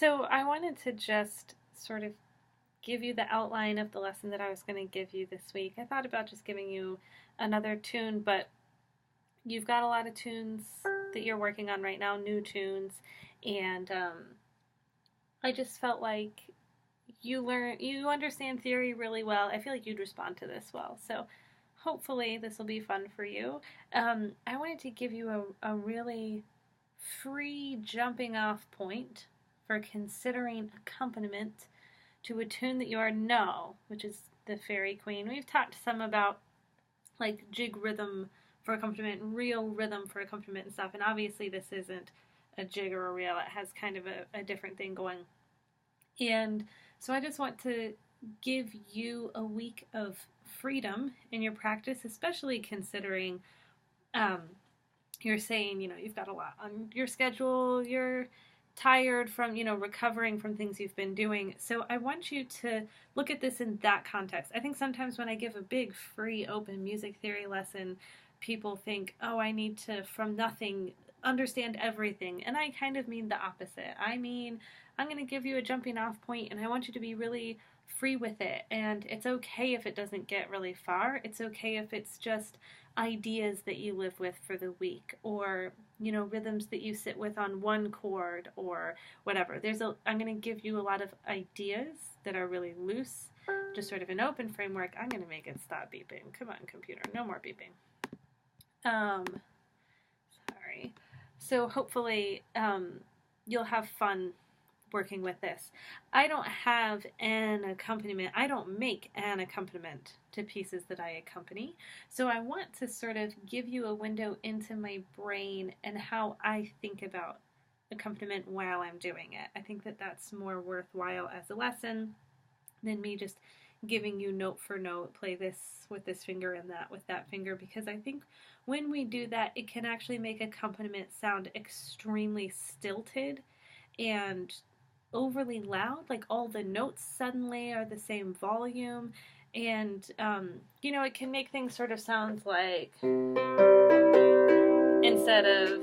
So I wanted to just sort of give you the outline of the lesson that I was going to give you this week. I thought about just giving you another tune, but you've got a lot of tunes that you're working on right now, new tunes, and I just felt like you understand theory really well. I feel like you'd respond to this well. So hopefully this will be fun for you. I wanted to give you a really free jumping off point for considering accompaniment to a tune that you already know, which is the Fairy Queen. We've talked some about like jig rhythm for accompaniment, real rhythm for accompaniment and stuff, and obviously this isn't a jig or a reel. It has kind of a different thing going. And so I just want to give you a week of freedom in your practice, especially considering you're saying, you've got a lot on your schedule, you're tired from, recovering from things you've been doing. So I want you to look at this in that context. I think sometimes when I give a big free open music theory lesson, people think, oh, I need to, from nothing, understand everything. And I kind of mean the opposite. I mean, I'm going to give you a jumping off point and I want you to be really free with it. And it's okay if it doesn't get really far. It's okay if it's just ideas that you live with for the week, or rhythms that you sit with on one chord or whatever. I'm going to give you a lot of ideas that are really loose, just sort of an open framework. I'm going to make it stop beeping. Come on, computer, no more beeping. Sorry. So hopefully you'll have fun working with this. I don't have an accompaniment. I don't make an accompaniment to pieces that I accompany. So I want to sort of give you a window into my brain and how I think about accompaniment while I'm doing it. I think that that's more worthwhile as a lesson than me just giving you note for note, play this with this finger and that with that finger, because I think when we do that, it can actually make accompaniment sound extremely stilted and overly loud, like all the notes suddenly are the same volume, and it can make things sort of sound like, instead of,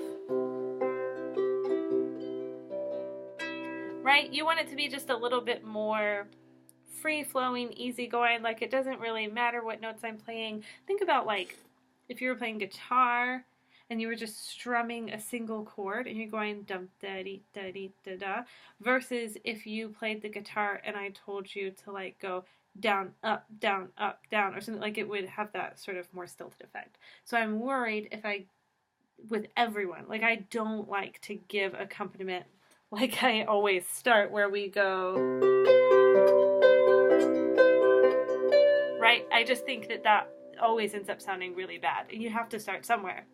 right, you want it to be just a little bit more free-flowing, easygoing, like it doesn't really matter what notes I'm playing. Think about like if you were playing guitar and you were just strumming a single chord and you're going dum da dee da dee da da, versus if you played the guitar and I told you to like go down, up, or something, like it would have that sort of more stilted effect. So I'm worried with everyone, like I don't like to give accompaniment like I always start where we go, right? I just think that always ends up sounding really bad, and you have to start somewhere.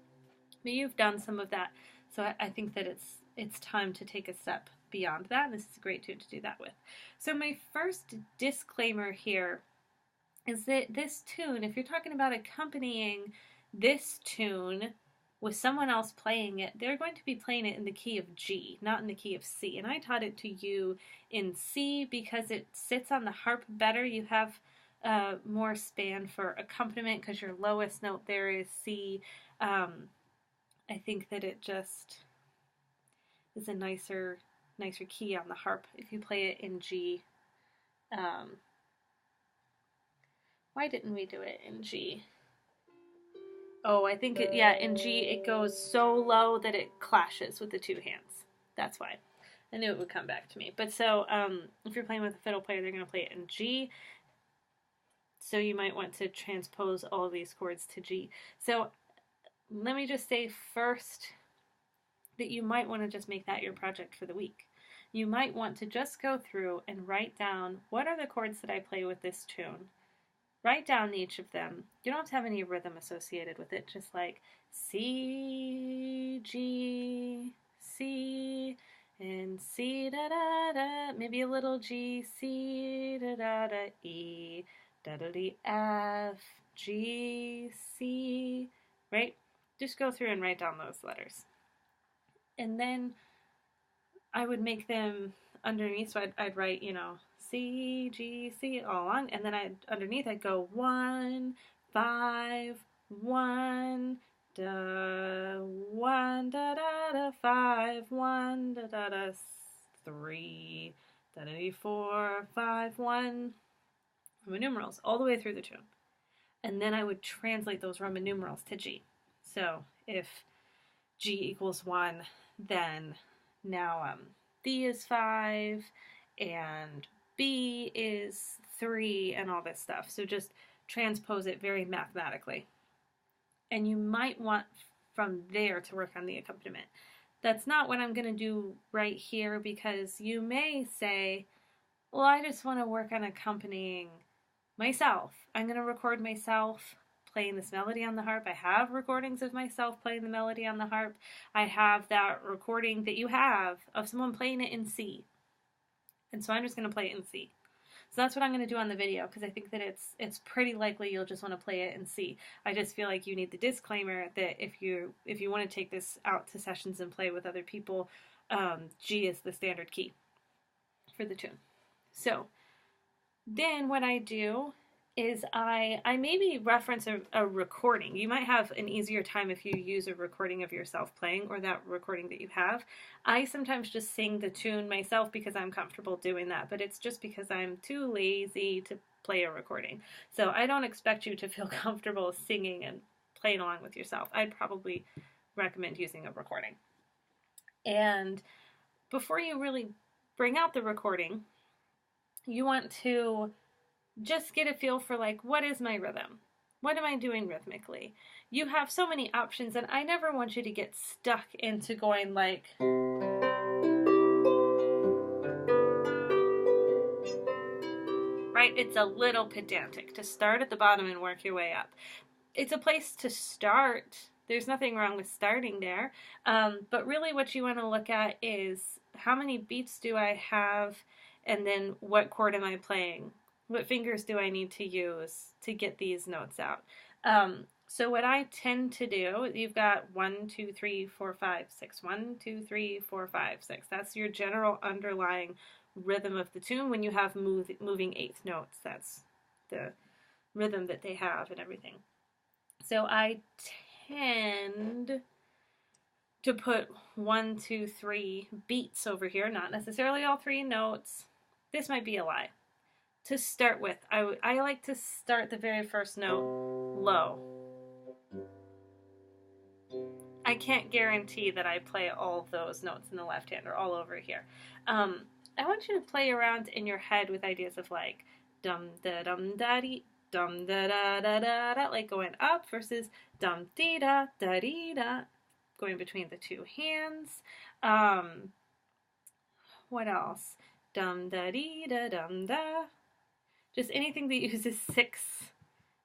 But you've done some of that, so I think that it's time to take a step beyond that, and this is a great tune to do that with. So my first disclaimer here is that this tune, if you're talking about accompanying this tune with someone else playing it, they're going to be playing it in the key of G, not in the key of C. And I taught it to you in C because it sits on the harp better. You have more span for accompaniment because your lowest note there is C. I think that it just is a nicer key on the harp if you play it in G. Why didn't we do it in G? Oh, I think in G it goes so low that it clashes with the two hands. That's why. I knew it would come back to me. But so if you're playing with a fiddle player, they're going to play it in G. So you might want to transpose all of these chords to G. So let me just say first that you might want to just make that your project for the week. You might want to just go through and write down, what are the chords that I play with this tune? Write down each of them. You don't have to have any rhythm associated with it, just like C, G, C, and C, da da da, maybe a little G, C, da da da, E, da da da, F, G, C, right? Just go through and write down those letters. And then I would make them underneath, so I'd write, C, G, C all along, and then underneath I'd go 1, 5, 1, da, 1, da da da, 5, 1, da da da, 3, then it'd be 4, 5, 1, Roman numerals, all the way through the tune. And then I would translate those Roman numerals to G. So if G equals 1, then now D is 5, and B is 3, and all this stuff. So just transpose it very mathematically. And you might want from there to work on the accompaniment. That's not what I'm going to do right here, because you may say, well, I just want to work on accompanying myself. I'm going to record myself playing this melody on the harp. I have recordings of myself playing the melody on the harp. I have that recording that you have of someone playing it in C. And so I'm just going to play it in C. So that's what I'm going to do on the video, because I think that it's pretty likely you'll just want to play it in C. I just feel like you need the disclaimer that if you want to take this out to sessions and play with other people, G is the standard key for the tune. So then what I do is I maybe reference a recording. You might have an easier time if you use a recording of yourself playing, or that recording that you have. I sometimes just sing the tune myself because I'm comfortable doing that, but it's just because I'm too lazy to play a recording. So I don't expect you to feel comfortable singing and playing along with yourself. I'd probably recommend using a recording. And before you really bring out the recording, you want to just get a feel for, like, what is my rhythm? What am I doing rhythmically? You have so many options, and I never want you to get stuck into going like, right? It's a little pedantic to start at the bottom and work your way up. It's a place to start. There's nothing wrong with starting there. But really what you want to look at is, how many beats do I have, and then what chord am I playing? What fingers do I need to use to get these notes out? So what I tend to do, you've got 1, 2, 3, 4, 5, 6. 1, 2, 3, 4, 5, 6. That's your general underlying rhythm of the tune. When you have moving eighth notes, that's the rhythm that they have and everything. So I tend to put 1, 2, 3 beats over here, not necessarily all 3 notes. This might be a lie. To start with, I like to start the very first note low. I can't guarantee that I play all of those notes in the left hand or all over here. I want you to play around in your head with ideas of like dum da dum da dee, dum da da da da da, like going up, versus dum dee da da dee da, going between the 2 hands. What else? Dum da dee da dum da. Just anything that uses 6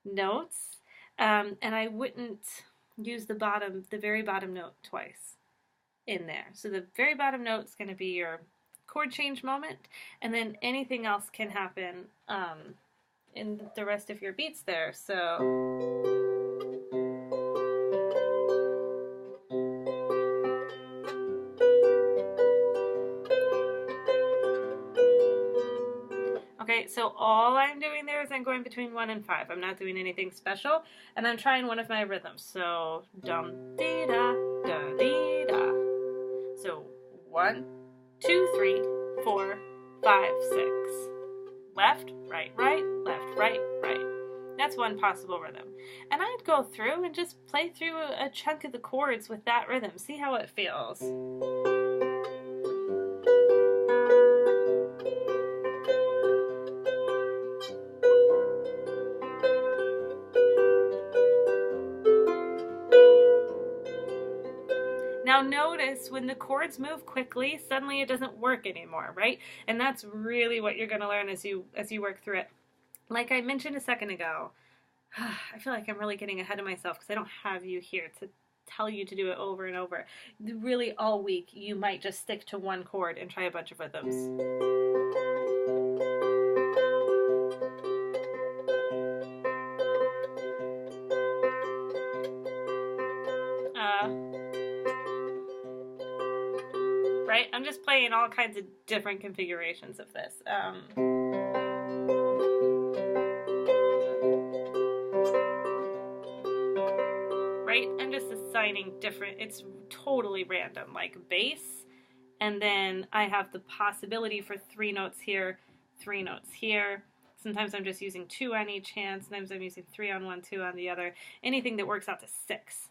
notes, and I wouldn't use the very bottom note twice in there. So the very bottom note is going to be your chord change moment, and then anything else can happen in the rest of your beats there. So okay, so all I'm doing there is I'm going between 1 and 5. I'm not doing anything special, and I'm trying one of my rhythms. So dum dee da da dee da. So 1, 2, 3, 4, 5, 6. Left, right, right, left, right, right. That's one possible rhythm. And I'd go through and just play through a chunk of the chords with that rhythm. See how it feels. Now notice when the chords move quickly, suddenly it doesn't work anymore, right? And that's really what you're going to learn as you work through it. Like I mentioned a second ago, I feel like I'm really getting ahead of myself because I don't have you here to tell you to do it over and over. Really all week you might just stick to one chord and try a bunch of rhythms. Right? I'm just playing all kinds of different configurations of this. Right? I'm just assigning different, it's totally random. Like bass And then I have the possibility for 3 notes here, 3 notes here. Sometimes I'm just using 2 on each hand. Sometimes I'm using 3 on one, 2 on the other. Anything that works out to 6.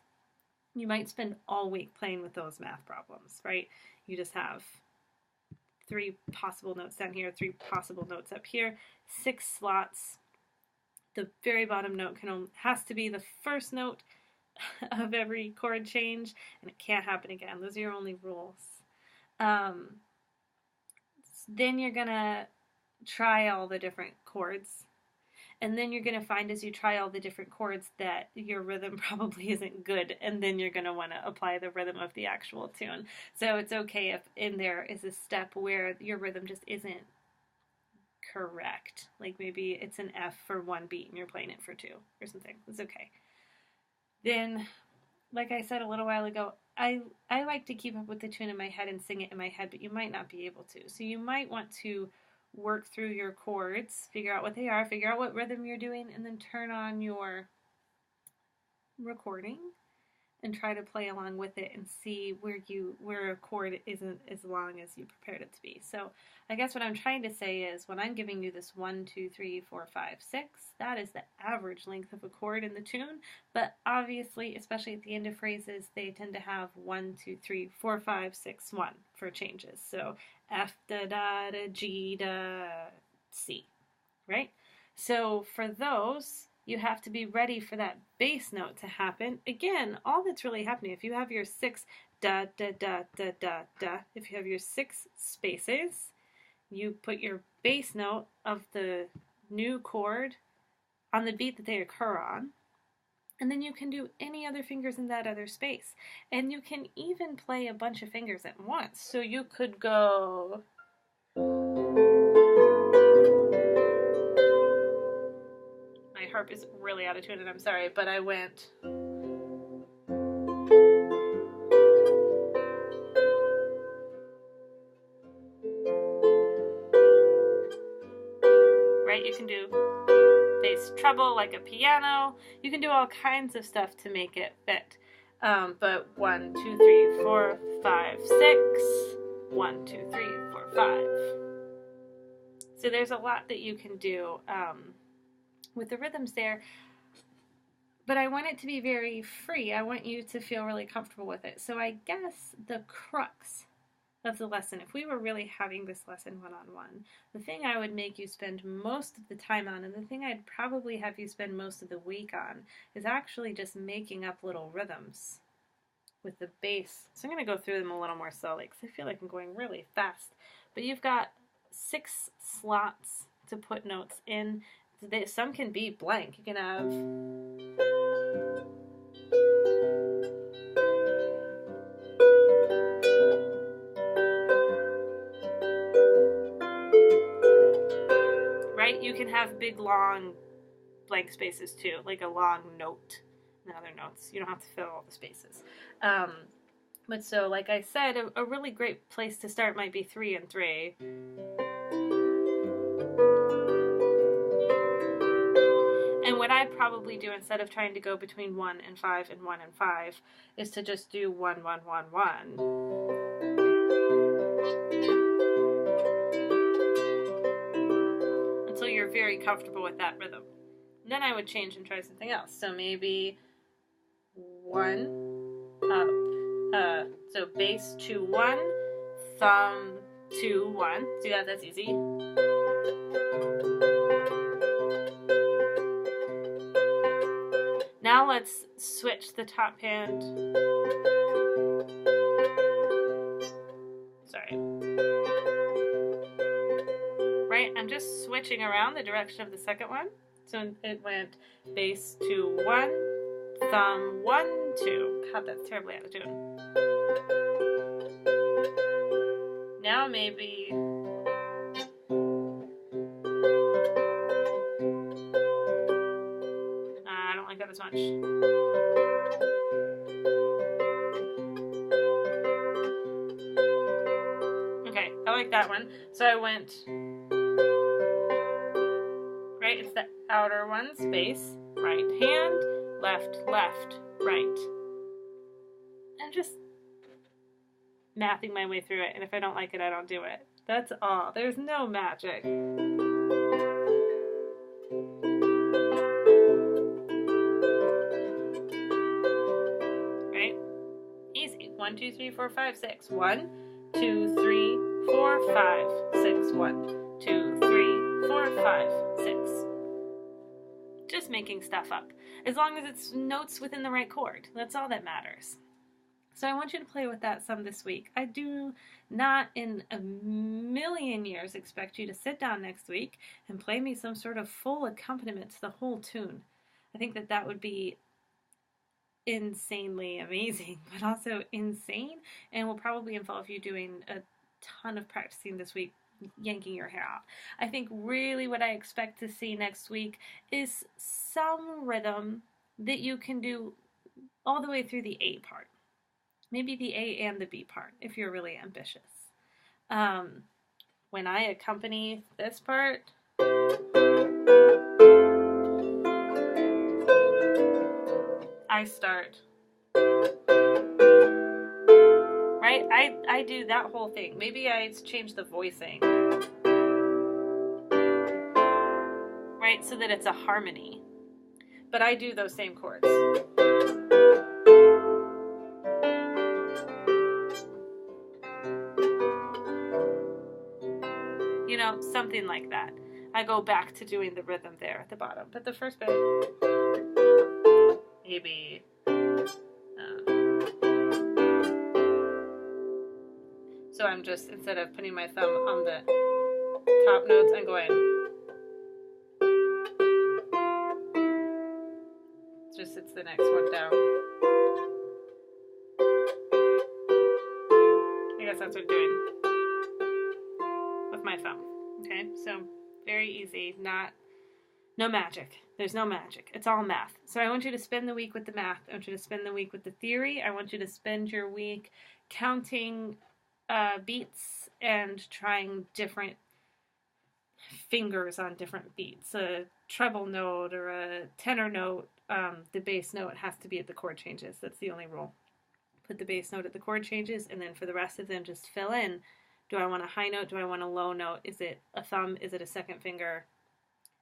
You might spend all week playing with those math problems, right? You just have 3 possible notes down here, 3 possible notes up here, 6 slots. The very bottom note has to be the first note of every chord change, and it can't happen again. Those are your only rules. Then you're gonna try all the different chords, and then you're gonna find as you try all the different chords that your rhythm probably isn't good, and then you're gonna want to apply the rhythm of the actual tune. So it's okay if in there is a step where your rhythm just isn't correct. Like maybe it's an F for 1 beat and you're playing it for 2 or something. It's okay. Then, like I said a little while ago, I like to keep up with the tune in my head and sing it in my head, but you might not be able to. So you might want to work through your chords, figure out what they are, figure out what rhythm you're doing, and then turn on your recording and try to play along with it and see where a chord isn't as long as you prepared it to be. So I guess what I'm trying to say is when I'm giving you this 1, 2, 3, 4, 5, 6, that is the average length of a chord in the tune, but obviously, especially at the end of phrases, they tend to have 1, 2, 3, 4, 5, 6, 1 for changes. So F, da, da, da, G, da, C, right? So for those, you have to be ready for that bass note to happen. Again, all that's really happening, if you have your 6 da da da da da da, if you have your 6 spaces, you put your bass note of the new chord on the beat that they occur on, and then you can do any other fingers in that other space. And you can even play a bunch of fingers at once. So you could go... My harp is really out of tune and I'm sorry, but I went... Right? You can do bass treble like a piano. You can do all kinds of stuff to make it fit. But 1, 2, 3, 4, 5, 6. 1, 2, 3, 4, 5. So there's a lot that you can do with the rhythms there. But I want it to be very free. I want you to feel really comfortable with it. So I guess the crux of the lesson, if we were really having this lesson one-on-one, the thing I would make you spend most of the time on, and the thing I'd probably have you spend most of the week on, is actually just making up little rhythms with the bass. So I'm going to go through them a little more slowly because I feel like I'm going really fast. But you've got 6 slots to put notes in. Some can be blank. You can have... Right? You can have big, long blank spaces too, like a long note and other notes. You don't have to fill all the spaces. But so, like I said, a really great place to start might be 3 and 3. And what I'd probably do instead of trying to go between 1 and 5 and 1 and 5 is to just do 1, 1, 1, 1. Until you're very comfortable with that rhythm. And then I would change and try something else. So maybe 1 up. So bass 2, 1, thumb 2, 1. See that? That's easy. Now let's switch the top hand. Sorry. Right? I'm just switching around the direction of the second one. So it went bass 2, 1, thumb 1, 2. God, that's terribly out of tune. Now maybe... I don't like that as much. Okay, I like that one. So I went... Right, it's the outer one, space, right hand, left, left, right. And just mathing my way through it, and if I don't like it, I don't do it. That's all. There's no magic. Right? Easy. 1, 2, 3, 4, 5, 6. 1, 2, 3, 4, 5, 6. 1, 2, 3, 4, 5, 6. Just making stuff up. As long as it's notes within the right chord. That's all that matters. So I want you to play with that some this week. I do not in a million years expect you to sit down next week and play me some sort of full accompaniment to the whole tune. I think that that would be insanely amazing, but also insane, and will probably involve you doing a ton of practicing this week, yanking your hair out. I think really what I expect to see next week is some rhythm that you can do all the way through the A part. Maybe the A and the B part, if you're really ambitious. When I accompany this part, I start. Right? I do that whole thing. Maybe I change the voicing. Right? So that it's a harmony. But I do those same chords. You know, something like that. I go back to doing the rhythm there at the bottom. But the first bit, A, B. So I'm just, instead of putting my thumb on the top notes, I'm going. It's the next one down. I guess that's what I'm doing with my thumb. Okay, so very easy, no magic. There's no magic. It's all math. So I want you to spend the week with the math. I want you to spend the week with the theory. I want you to spend your week counting beats and trying different fingers on different beats. A treble note or a tenor note, the bass note has to be at the chord changes. That's the only rule. Put the bass note at the chord changes, and then for the rest of them, just fill in. Do I want a high note? Do I want a low note? Is it a thumb? Is it a second finger?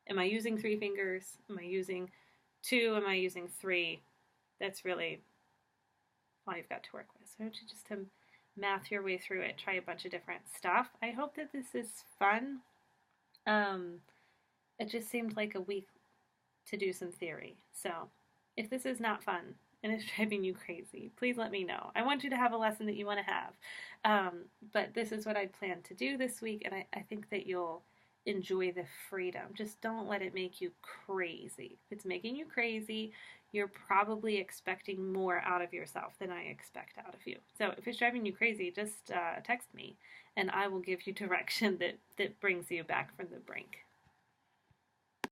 Am I using 3 fingers? Am I using 2? Am I using 3? That's really all you've got to work with. So I want you just to math your way through it, try a bunch of different stuff. I hope that this is fun. It just seemed like a week to do some theory. So if this is not fun and it's driving you crazy, please let me know. I want you to have a lesson that you want to have. But this is what I plan to do this week, and I think that you'll enjoy the freedom. Just don't let it make you crazy. If it's making you crazy, you're probably expecting more out of yourself than I expect out of you. So if it's driving you crazy, just text me, and I will give you direction that brings you back from the brink.